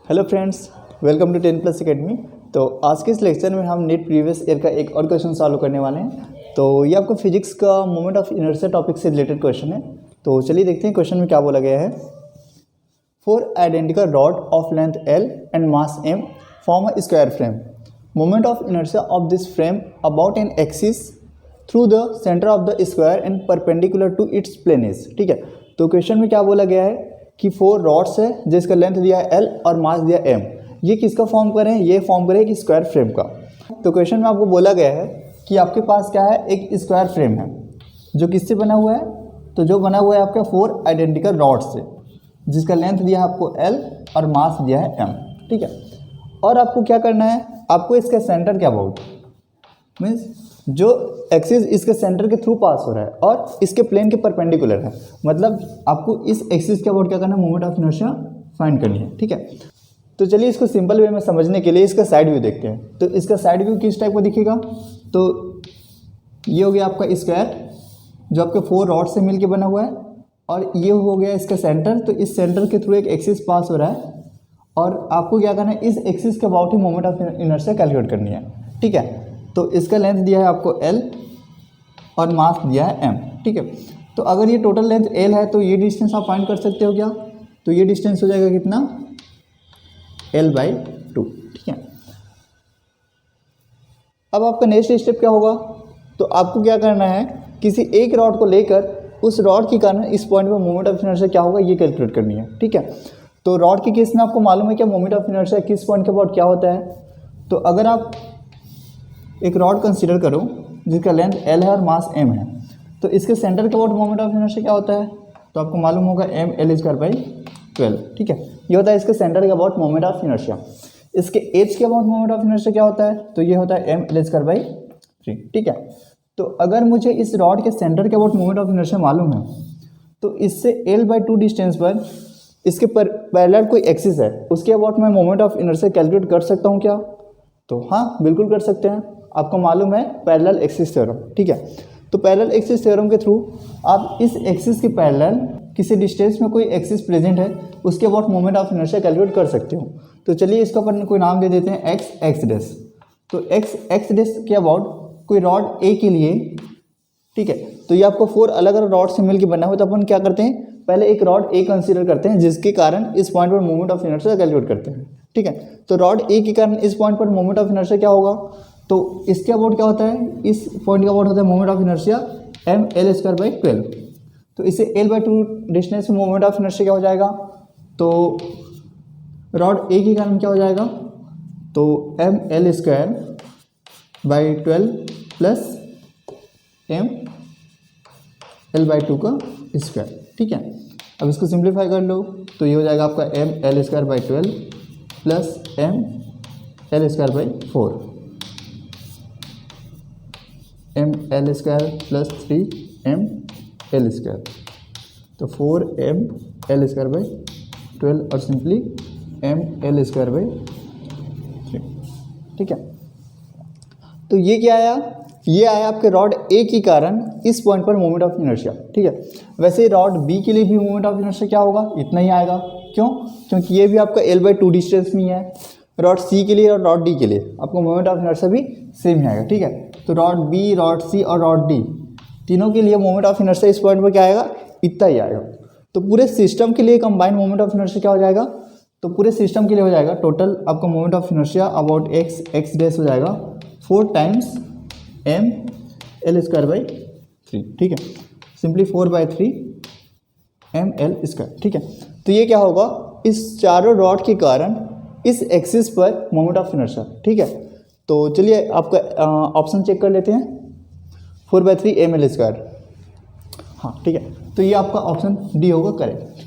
Hello friends, welcome to 10+ academy. तो आज के इस लेक्चर में हम नीट प्रीवियस ईयर का एक और क्वेश्चन सॉल्व करने वाले हैं। तो ये आपको फिजिक्स का मोमेंट ऑफ इनर्शिया टॉपिक से रिलेटेड क्वेश्चन है। तो चलिए देखते हैं क्वेश्चन में क्या बोला गया है। 4 identical rod of length L and mass m form a square frame. Moment of inertia of this frame about an axis through the centre of the square and perpendicular to its plane is. ठीक है, तो question में क्या बोला गया है कि 4 rods है जिसका लेंथ दिया है L और मास दिया M। ये किसका फॉर्म करें? ये फॉर्म करें कि स्क्वायर फ्रेम का। तो क्वेश्चन में आपको बोला गया है कि आपके पास क्या है, एक स्क्वायर फ्रेम है जो किससे बना हुआ है, तो जो बना हुआ है आपका 4 आइडेंटिकल रॉड से, जिसका लेंथ दिया है आपको L और मास दिया है M। ठीक है, और आपको क्या करना है, आपको इसका सेंटर क्या अबाउट मीन्स जो एक्सिस इसके सेंटर के थ्रू पास हो रहा है और इसके प्लेन के परपेंडिकुलर है, मतलब आपको इस एक्सिस के अबाउट क्या करना है, मोमेंट ऑफ इनर्शिया फाइंड करनी है। ठीक है, तो चलिए इसको सिंपल वे में समझने के लिए इसका साइड व्यू देखते हैं। तो इसका साइड व्यू किस टाइप का दिखेगा, तो ये हो गया आपका स्क्वायर जो आपके 4 रॉड से मिलके बना हुआ है, और ये हो गया इसका सेंटर। तो इस सेंटर के थ्रू एक एक्सिस पास हो रहा है और आपको क्या करना है, इस एक्सिस के about he moment of inertia calculate करनी है। ठीक है, तो इसका लेंथ दिया है आपको L और मास दिया है M। ठीक है, तो अगर ये टोटल लेंथ L है तो ये डिस्टेंस आप फाइंड कर सकते हो क्या, तो ये डिस्टेंस हो जाएगा कितना, L/2। ठीक है, अब आपका नेक्स्ट स्टेप क्या होगा, तो आपको क्या करना है, किसी एक रॉड को लेकर उस रॉड के कारण इस पॉइंट पर मोमेंट ऑफ इनर्शिया क्या होगा ये कैलकुलेट करनी है। ठीक है, तो रॉड के केस में आपको मालूम है क्या मोमेंट ऑफ इनर्शिया किस पॉइंट के अबाउट क्या होता है। तो अगर आप एक रॉड कंसीडर करो जिसका लेंथ L है और मास M है, तो इसके सेंटर के अबाउट मोमेंट ऑफ इनर्शिया क्या होता है, तो आपको मालूम होगा mL²/12। ठीक है, ये होता है इसके सेंटर के अबाउट मोमेंट ऑफ इनर्शिया। इसके एज के अबाउट मोमेंट ऑफ इनर्शिया क्या होता है, तो ये होता है mL²/3। ठीक है, तो अगर मुझे इस रॉड के सेंटर के अबाउट मोमेंट ऑफ इनर्शिया मालूम है, तो इससे L/2 डिस्टेंस पर इसके पैरेलल कोई एक्सिस है, उसके अबाउट मैं मोमेंट ऑफ इनर्शिया कैलकुलेट कर सकता हूँ क्या, तो हाँ बिल्कुल कर सकते हैं। आपको मालूम है पैरेलल एक्सिस थ्योरम। ठीक है, तो पैरेलल एक्सिस थ्योरम के थ्रू आप इस एक्सिस के पैरेलल किसी डिस्टेंस में कोई एक्सिस प्रेजेंट है उसके about moment of inertia calculate कर सकते हो। तो चलिए इसका अपन कोई नाम दे देते हैं x तो x के अबाउट कोई रॉड A के लिए। ठीक है, तो ये आपको 4 अलग अलग रॉड से मिलकर बना हुआ, तो अपन क्या करते हैं, पहले एक रॉड A कंसीडर करते हैं जिसके कारण इस पॉइंट पर मोमेंट ऑफ इनर्शिया कैलकुलेट करते हैं। ठीक है, तो रॉड A के कारण इस पॉइंट पर मोमेंट ऑफ इनर्शिया क्या होगा, तो इसके अबाउट क्या होता है, इस पॉइंट का अबाउट होता है मोमेंट ऑफ इनर्शिया mL²/12। तो इसे L/2 डिस्टेंस में मोमेंट ऑफ इनर्शिया क्या हो जाएगा, तो रॉड A के कारण क्या हो जाएगा, तो mL²/12 प्लस mL/2 का स्क्वायर। ठीक है, अब इसको सिंप्लीफाई कर लो, तो ये हो जाएगा आपका mL²/12 plus mL²/4 mL² plus 3mL², तो 4mL²/12 और सिंपली mL²/3। ठीक है, तो ये क्या आया, ये आया आपके रॉड A के कारण इस पॉइंट पर मोमेंट ऑफ इनर्शिया। ठीक है, वैसे रॉड B के लिए भी मोमेंट ऑफ इनर्शिया क्या होगा, इतना ही आएगा। क्यों, क्योंकि ये भी आपका L/2 डिस्टेंस में ही है। रॉड C के लिए और रॉड D के लिए आपको मोमेंट ऑफ इनर्शिया भी सेम ही आएगा। ठीक है, तो रॉड B, रॉड C और रॉड D तीनों के लिए मोमेंट ऑफ इनर्शिया इस पॉइंट पर क्या आएगा, इतना ही आएगा। तो पूरे सिस्टम के लिए कंबाइंड मोमेंट ऑफ इनर्शिया क्या हो जाएगा, तो पूरे सिस्टम के लिए हो जाएगा टोटल आपका moment of inertia about x हो जाएगा 4 टाइम्स mL²/3। ठीक है, सिंपली 4/3 mL²। ठीक है, तो ये क्या होगा, इस चारों रॉड के कारण इस एक्सिस पर मोमेंट ऑफ इनर्शिया। ठीक है, तो चलिए आपका ऑप्शन चेक कर लेते हैं, 4/3 mL²। हाँ ठीक है, तो ये आपका ऑप्शन डी होगा करेक्ट।